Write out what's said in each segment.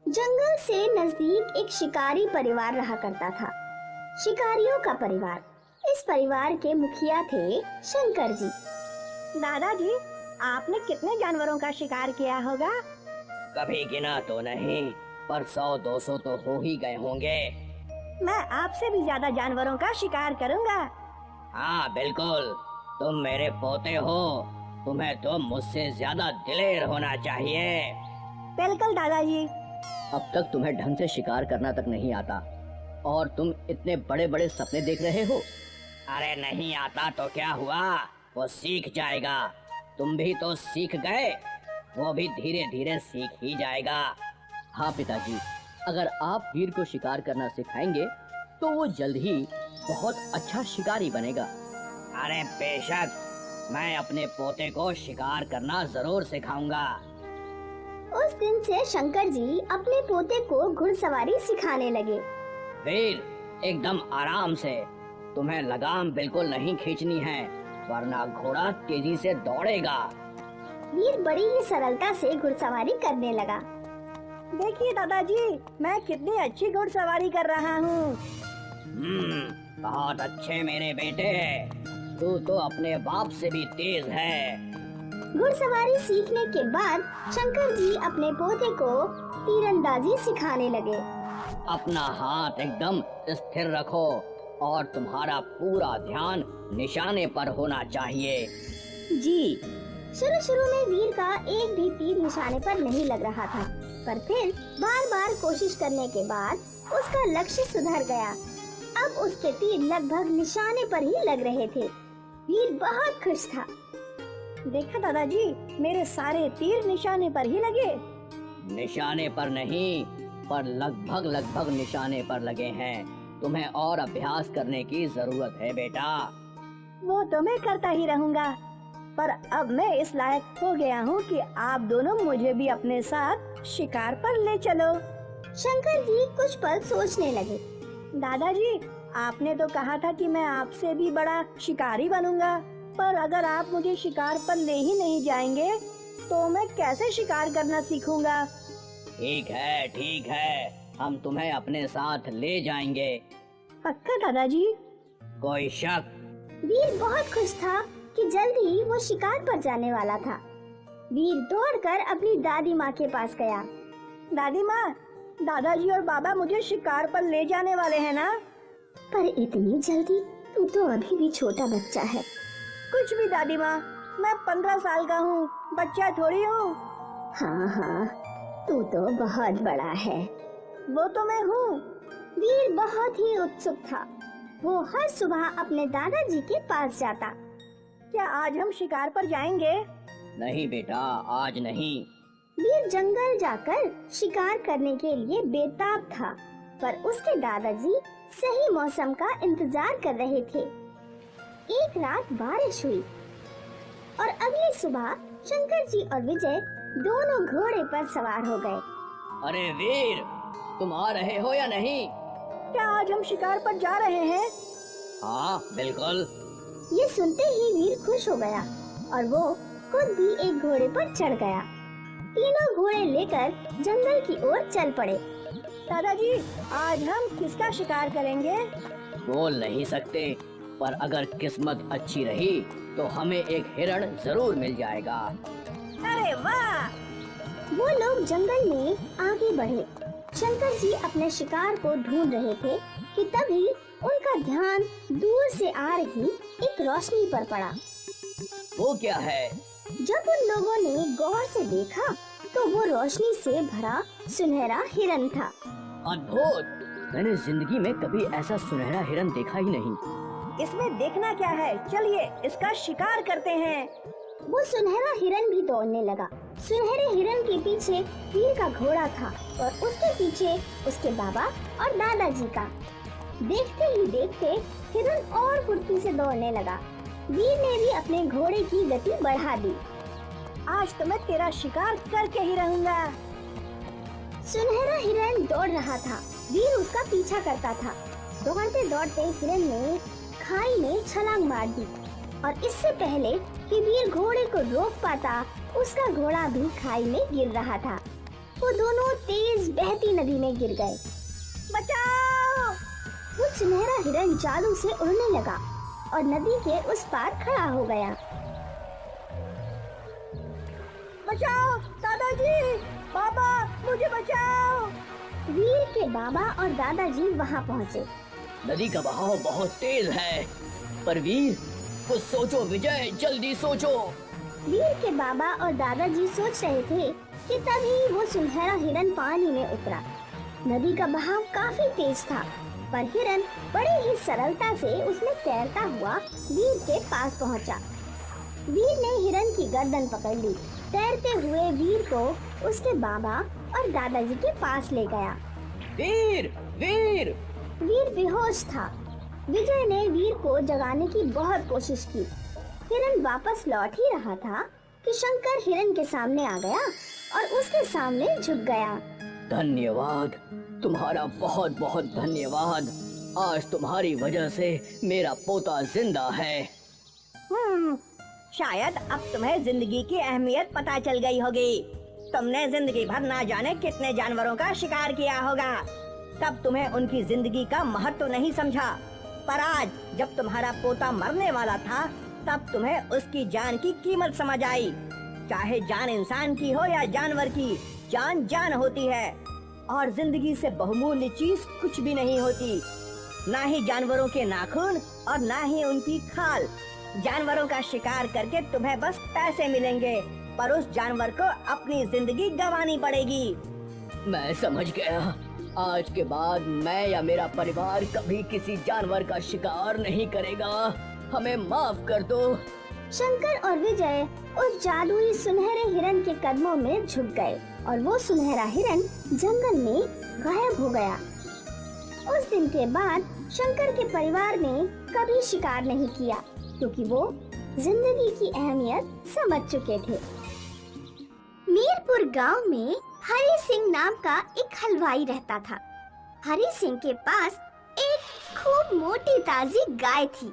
जंगल से नजदीक एक शिकारी परिवार रहा करता था। शिकारियों का परिवार। इस परिवार के मुखिया थे शंकर जी। दादाजी, आपने कितने जानवरों का शिकार किया होगा? कभी गिना तो नहीं, पर 100-200 तो हो ही गए होंगे। मैं आपसे भी ज्यादा जानवरों का शिकार करूंगा। हाँ बिल्कुल, तुम मेरे पोते हो, तुम्हें तो मुझसे ज्यादा दिलेर होना चाहिए। बिल्कुल दादाजी। अब तक तुम्हें ढंग से शिकार करना तक नहीं आता और तुम इतने बड़े बड़े सपने देख रहे हो। अरे नहीं आता तो क्या हुआ, वो सीख जाएगा। तुम भी तो सीख गए, वो भी धीरे धीरे सीख ही जाएगा। हाँ पिताजी, अगर आप वीर को शिकार करना सिखाएंगे तो वो जल्द ही बहुत अच्छा शिकारी बनेगा। अरे बेशक, मैं अपने पोते को शिकार करना जरूर सिखाऊंगा। उस दिन से शंकर जी अपने पोते को घुड़सवारी सिखाने लगे। वीर, एकदम आराम से, तुम्हें लगाम बिल्कुल नहीं खींचनी है, वरना घोड़ा तेजी से दौड़ेगा। वीर बड़ी ही सरलता से घुड़सवारी करने लगा। देखिए दादाजी, मैं कितनी अच्छी घुड़सवारी कर रहा हूँ। बहुत अच्छे मेरे बेटे, तू तो अपने बाप से भी तेज है। घुड़सवारी सीखने के बाद शंकर जी अपने पोते को तीरंदाजी सिखाने लगे। अपना हाथ एकदम स्थिर रखो और तुम्हारा पूरा ध्यान निशाने पर होना चाहिए। जी। शुरू में वीर का एक भी तीर निशाने पर नहीं लग रहा था, पर फिर बार बार कोशिश करने के बाद उसका लक्ष्य सुधर गया। अब उसके तीर लगभग निशाने पर ही लग रहे थे। वीर बहुत खुश था। देखा दादाजी, मेरे सारे तीर निशाने पर ही लगे। निशाने पर नहीं, पर लगभग निशाने पर लगे हैं। तुम्हें और अभ्यास करने की जरूरत है बेटा। वो तो मैं करता ही रहूंगा, पर अब मैं इस लायक हो गया हूँ कि आप दोनों मुझे भी अपने साथ शिकार पर ले चलो। शंकर जी कुछ पल सोचने लगे। दादाजी, आपने तो कहा था कि मैं आपसे भी बड़ा शिकारी बनूंगा, पर अगर आप मुझे शिकार पर ले ही नहीं जाएंगे तो मैं कैसे शिकार करना सीखूंगा? ठीक है, हम तुम्हें अपने साथ ले जाएंगे। पक्का दादाजी? कोई शक? वीर बहुत खुश था कि जल्द ही वो शिकार पर जाने वाला था। वीर दौड़कर अपनी दादी माँ के पास गया। दादी माँ, दादाजी और बाबा मुझे शिकार पर ले जाने वाले हैं ना? पर इतनी जल्दी? तू तो अभी भी छोटा बच्चा है। कुछ भी दादी माँ, मैं 15 साल का हूँ, बच्चा थोड़ी हूँ। हाँ, तू तो बहुत बड़ा है। वो तो मैं हूँ। वीर बहुत ही उत्सुक था। वो हर सुबह अपने दादाजी के पास जाता। क्या आज हम शिकार पर जाएंगे? नहीं बेटा, आज नहीं। वीर जंगल जाकर शिकार करने के लिए बेताब था, पर उसके दादाजी सही मौसम का इंतजार कर रहे थे। एक रात बारिश हुई और अगली सुबह शंकर जी और विजय दोनों घोड़े पर सवार हो गए। अरे वीर, तुम आ रहे हो या नहीं? क्या आज हम शिकार पर जा रहे हैं? हाँ बिल्कुल। ये सुनते ही वीर खुश हो गया और वो खुद भी एक घोड़े पर चढ़ गया। तीनों घोड़े लेकर जंगल की ओर चल पड़े। दादाजी, आज हम किसका शिकार करेंगे? बोल नहीं सकते, पर अगर किस्मत अच्छी रही तो हमें एक हिरण जरूर मिल जाएगा। अरे वाह! वो लोग जंगल में आगे बढ़े। शंकर जी अपने शिकार को ढूंढ रहे थे कि तभी उनका ध्यान दूर से आ रही एक रोशनी पर पड़ा। वो क्या है? जब उन लोगों ने गौर से देखा तो वो रोशनी से भरा सुनहरा हिरन था। अद्भुत! मैंने जिंदगी में कभी ऐसा सुनहरा हिरन देखा ही नहीं। इसमें देखना क्या है, चलिए इसका शिकार करते हैं। वो सुनहरा हिरन भी दौड़ने लगा। सुनहरे हिरन के पीछे वीर का घोड़ा था और उसके पीछे उसके बाबा और दादाजी का। देखते ही देखते हिरन और फुर्ती से दौड़ने लगा। वीर ने भी अपने घोड़े की गति बढ़ा दी। आज तो मैं तेरा शिकार करके ही रहूंगा। सुनहरा हिरन दौड़ रहा था, वीर उसका पीछा करता था। दौड़ते दौड़ते हिरन ने खाई में छलांग मार दी और इससे पहले कि वीर घोड़े को रोक पाता, उसका घोड़ा भी खाई में गिर रहा था। वो दोनों तेज उस बहती नदी में गिर गए। बचाओ! वो सुनहरा हिरन जादू से उड़ने लगा और नदी के उस पार खड़ा हो गया। बचाओ दादाजी! बाबा मुझे बचाओ! वीर के बाबा और दादाजी वहाँ पहुँचे। नदी का बहाव बहुत तेज है, पर वीर कुछ सोचो विजय, जल्दी सोचो। वीर के बाबा और दादाजी सोच रहे थे कि तभी वो सुनहरा हिरन पानी में उतरा। नदी का बहाव काफी तेज था, पर हिरन बड़े ही सरलता से उसमें तैरता हुआ वीर के पास पहुंचा। वीर ने हिरन की गर्दन पकड़ ली। तैरते हुए वीर को उसके बाबा और दादाजी के पास ले गया। वीर वीर! वीर बेहोश था। विजय ने वीर को जगाने की बहुत कोशिश की। हिरन वापस लौट ही रहा था कि शंकर हिरन के सामने आ गया और उसके सामने झुक गया। धन्यवाद, तुम्हारा बहुत बहुत धन्यवाद। आज तुम्हारी वजह से मेरा पोता जिंदा है। शायद अब तुम्हें जिंदगी की अहमियत पता चल गई होगी। तुमने जिंदगी भर ना जाने कितने जानवरों का शिकार किया होगा, तब तुम्हें उनकी जिंदगी का महत्व नहीं समझा। पर आज जब तुम्हारा पोता मरने वाला था, तब तुम्हें उसकी जान की कीमत समझ आई। चाहे जान इंसान की हो या जानवर की, जान जान होती है और जिंदगी से बहुमूल्य चीज कुछ भी नहीं होती। ना ही जानवरों के नाखून और ना ही उनकी खाल। जानवरों का शिकार करके तुम्हें बस पैसे मिलेंगे, पर उस जानवर को अपनी जिंदगी गंवानी पड़ेगी। मैं समझ गया। आज के बाद मैं या मेरा परिवार कभी किसी जानवर का शिकार नहीं करेगा। हमें माफ कर दो। शंकर और विजय उस जादुई सुनहरे हिरन के कदमों में झुक गए और वो सुनहरा हिरन जंगल में गायब हो गया। उस दिन के बाद शंकर के परिवार ने कभी शिकार नहीं किया, क्योंकि वो जिंदगी की अहमियत समझ चुके थे। मीरपुर गांव में हरि सिंह नाम का एक हलवाई रहता था। हरि सिंह के पास एक खूब मोटी ताजी गाय थी,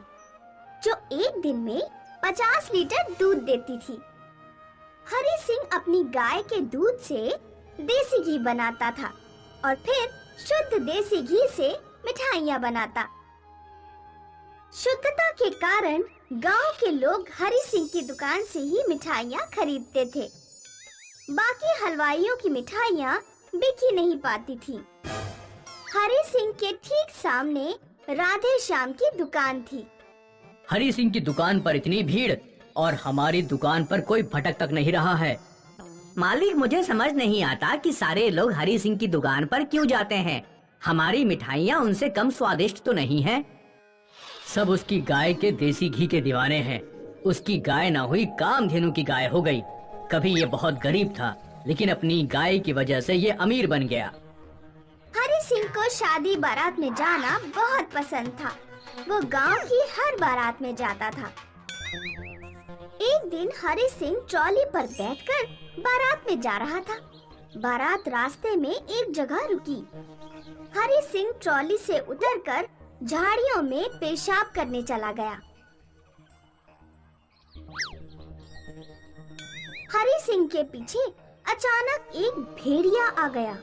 जो एक दिन में 50 लीटर दूध देती थी। हरि सिंह अपनी गाय के दूध से देसी घी बनाता था और फिर शुद्ध देसी घी से मिठाइयाँ बनाता। शुद्धता के कारण गांव के लोग हरि सिंह की दुकान से ही मिठाइयाँ खरीदते थे। बाकी हलवाइयों की मिठाइयाँ बिक ही नहीं पाती थी। हरि सिंह के ठीक सामने राधे श्याम की दुकान थी। हरि सिंह की दुकान पर इतनी भीड़ और हमारी दुकान पर कोई भटक तक नहीं रहा है। मालिक, मुझे समझ नहीं आता कि सारे लोग हरि सिंह की दुकान पर क्यों जाते हैं। हमारी मिठाइयाँ उनसे कम स्वादिष्ट तो नहीं है। सब उसकी गाय के देसी घी के दीवाने हैं। उसकी गाय ना हुई, कामधेनु की गाय हो गई। कभी ये बहुत गरीब था, लेकिन अपनी गाय की वजह से ये अमीर बन गया। हरि सिंह को शादी बारात में जाना बहुत पसंद था। वो गांव की हर बारात में जाता था। एक दिन हरि सिंह ट्रॉली पर बैठकर बारात में जा रहा था। बारात रास्ते में एक जगह रुकी। हरि सिंह ट्रॉली से उतरकर झाड़ियों में पेशाब करने चला गया। हरि सिंह के पीछे अचानक एक भेड़िया आ गया।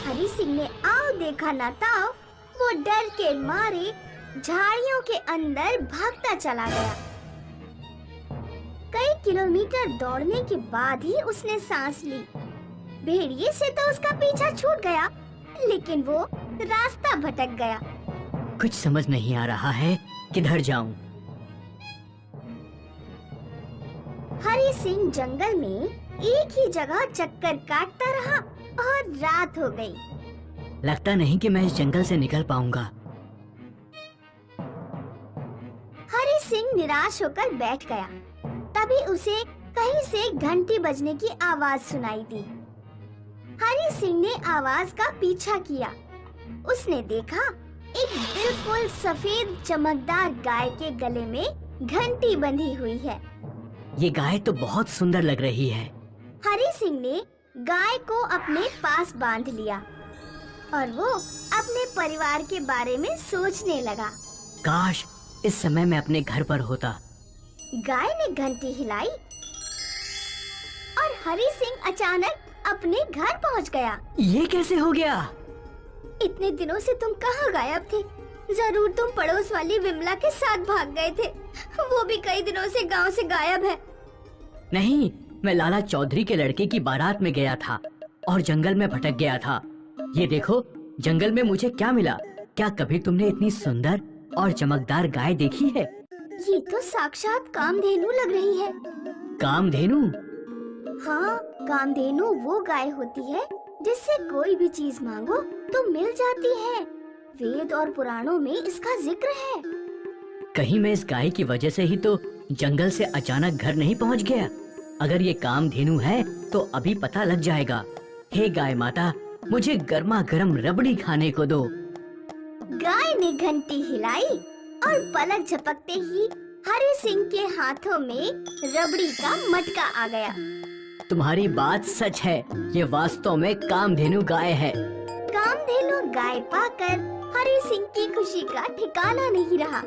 हरि सिंह ने आओ देखा ना ताओ, वो डर के मारे झाड़ियों के अंदर भागता चला गया। कई किलोमीटर दौड़ने के बाद ही उसने सांस ली। भेड़िए से तो उसका पीछा छूट गया, लेकिन वो रास्ता भटक गया। कुछ समझ नहीं आ रहा है, किधर जाऊं? हरि सिंह जंगल में एक ही जगह चक्कर काटता रहा और रात हो गई। लगता नहीं कि मैं इस जंगल से निकल पाऊंगा। हरि सिंह निराश होकर बैठ गया। तभी उसे कहीं से घंटी बजने की आवाज सुनाई दी। हरि सिंह ने आवाज का पीछा किया। उसने देखा एक बिल्कुल सफेद चमकदार गाय के गले में घंटी बंधी हुई है। ये गाय तो बहुत सुंदर लग रही है। हरि सिंह ने गाय को अपने पास बांध लिया और वो अपने परिवार के बारे में सोचने लगा। काश इस समय मैं अपने घर पर होता। गाय ने घंटी हिलाई और हरि सिंह अचानक अपने घर पहुंच गया। ये कैसे हो गया? इतने दिनों से तुम कहाँ गायब थे? जरूर तुम पड़ोस वाली विमला के साथ भाग गए थे। वो भी कई दिनों से गांव से गायब है। नहीं, मैं लाला चौधरी के लड़के की बारात में गया था और जंगल में भटक गया था। ये देखो, जंगल में मुझे क्या मिला। क्या कभी तुमने इतनी सुंदर और चमकदार गाय देखी है? ये तो साक्षात कामधेनु लग रही है। कामधेनु? हाँ, कामधेनु वो गाय होती है जिससे कोई भी चीज मांगो तो मिल जाती है। वेद और पुराणों में इसका जिक्र है। कहीं मैं इस गाय की वजह से ही तो जंगल से अचानक घर नहीं पहुंच गया। अगर ये कामधेनु है तो अभी पता लग जाएगा। हे गाय माता, मुझे गर्मा गर्म रबड़ी खाने को दो। गाय ने घंटी हिलाई और पलक झपकते ही हरि सिंह के हाथों में रबड़ी का मटका आ गया। तुम्हारी बात सच है, ये वास्तव में कामधेनु गाय है। कामधेनु गाय पाकर हरि सिंह की खुशी का ठिकाना नहीं रहा।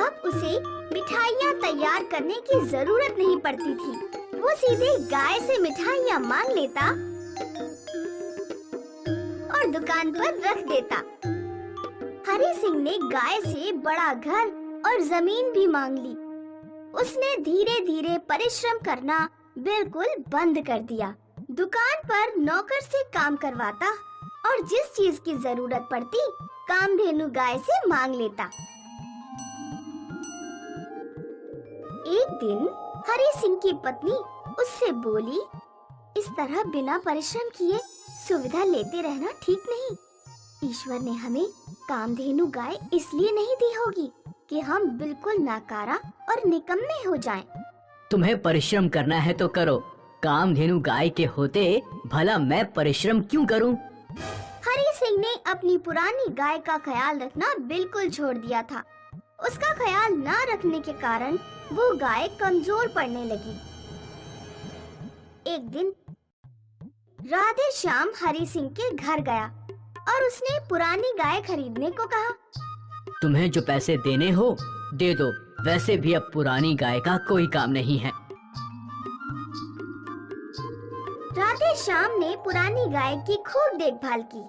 अब उसे मिठाइयाँ तैयार करने की जरूरत नहीं पड़ती थी। वो सीधे गाय से मिठाइयाँ मांग लेता और दुकान पर रख देता। हरि सिंह ने गाय से बड़ा घर और जमीन भी मांग ली। उसने धीरे धीरे परिश्रम करना बिल्कुल बंद कर दिया। दुकान पर नौकर से काम करवाता और जिस चीज की जरूरत पड़ती कामधेनु गाय से मांग लेता। एक दिन हरि सिंह की पत्नी उससे बोली, इस तरह बिना परिश्रम किए सुविधा लेते रहना ठीक नहीं। ईश्वर ने हमें कामधेनु गाय इसलिए नहीं दी होगी कि हम बिल्कुल नाकारा और निकम्मे हो जाएं। तुम्हें परिश्रम करना है तो करो। कामधेनु गाय के होते भला मैं परिश्रम क्यों करूं? हरि सिंह ने अपनी पुरानी गाय का ख्याल रखना बिल्कुल छोड़ दिया था। उसका ख्याल न रखने के कारण वो गाय कमजोर पड़ने लगी। एक दिन राधे श्याम हरि सिंह के घर गया और उसने पुरानी गाय खरीदने को कहा। तुम्हें जो पैसे देने हो दे दो, वैसे भी अब पुरानी गाय का कोई काम नहीं है। राधे श्याम ने पुरानी गाय की खूब देखभाल की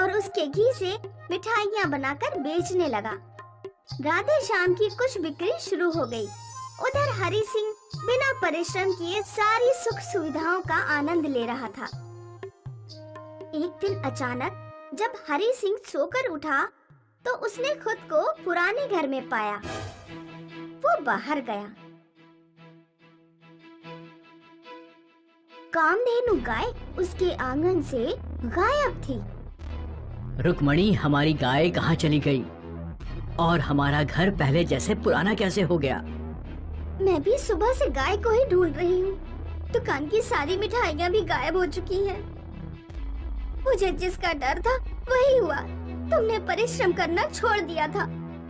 और उसके घी से मिठाइयाँ बनाकर बेचने लगा। राधे श्याम की कुछ बिक्री शुरू हो गई। उधर हरि सिंह बिना परिश्रम किए सारी सुख सुविधाओं का आनंद ले रहा था। एक दिन अचानक जब हरि सिंह सोकर उठा तो उसने खुद को पुराने घर में पाया। वो बाहर गया। कामधेनु गाय उसके आंगन से गायब थी। रुक्मणी, हमारी गाय कहाँ चली गई? और हमारा घर पहले जैसे पुराना कैसे हो गया? मैं भी सुबह से गाय को ही ढूंढ रही हूँ। दुकान की सारी मिठाइयाँ भी गायब हो चुकी हैं। मुझे जिसका डर था वही हुआ। तुमने परिश्रम करना छोड़ दिया था,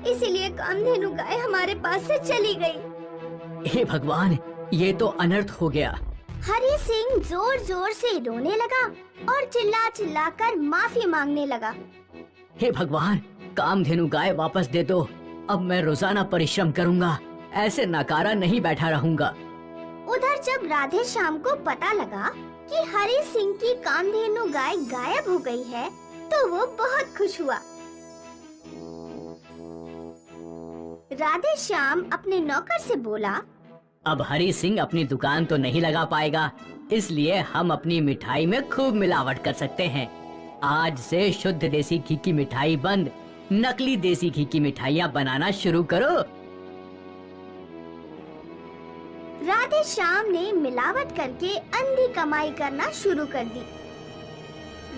इसीलिए कामधेनु गाय हमारे पास से चली गई। हे भगवान, ये तो अनर्थ हो गया। हरि सिंह जोर जोर से रोने लगा और चिल्ला चिल्ला कर माफी मांगने लगा। हे भगवान, कामधेनु गाय वापस दे दो। अब मैं रोजाना परिश्रम करूंगा, ऐसे नकारा नहीं बैठा रहूंगा। उधर जब राधे श्याम को पता लगा कि हरि सिंह की कामधेनु गाय गायब हो गई है तो वो बहुत खुश हुआ। राधे श्याम अपने नौकर से बोला, अब हरि सिंह अपनी दुकान तो नहीं लगा पाएगा, इसलिए हम अपनी मिठाई में खूब मिलावट कर सकते हैं। आज से शुद्ध देसी घी की मिठाई बंद, नकली देसी घी की मिठाइयाँ बनाना शुरू करो। राधे श्याम ने मिलावट करके अंधी कमाई करना शुरू कर दी।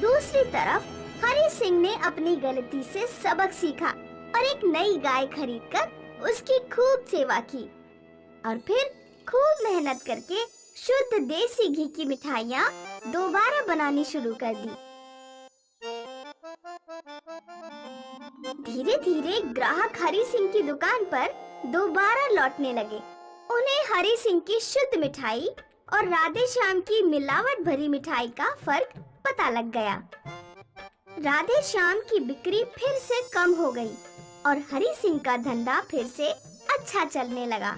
दूसरी तरफ हरि सिंह ने अपनी गलती से सबक सीखा और एक नई गाय खरीदकर उसकी खूब सेवा की और फिर खूब मेहनत करके शुद्ध देसी घी की मिठाइयाँ दोबारा बनानी शुरू कर दी। धीरे धीरे ग्राहक हरि सिंह की दुकान पर दोबारा लौटने लगे। उन्हें हरि सिंह की शुद्ध मिठाई और राधे श्याम की मिलावट भरी मिठाई का फर्क पता लग गया। राधे श्याम की बिक्री फिर से कम हो गई और हरि सिंह का धंधा फिर से अच्छा चलने लगा।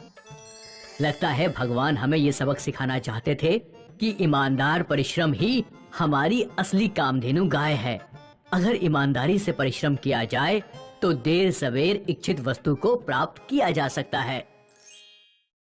लगता है भगवान हमें ये सबक सिखाना चाहते थे कि ईमानदार परिश्रम ही हमारी असली कामधेनु गाय है। अगर ईमानदारी से परिश्रम किया जाए तो देर सवेर इच्छित वस्तु को प्राप्त किया जा सकता है।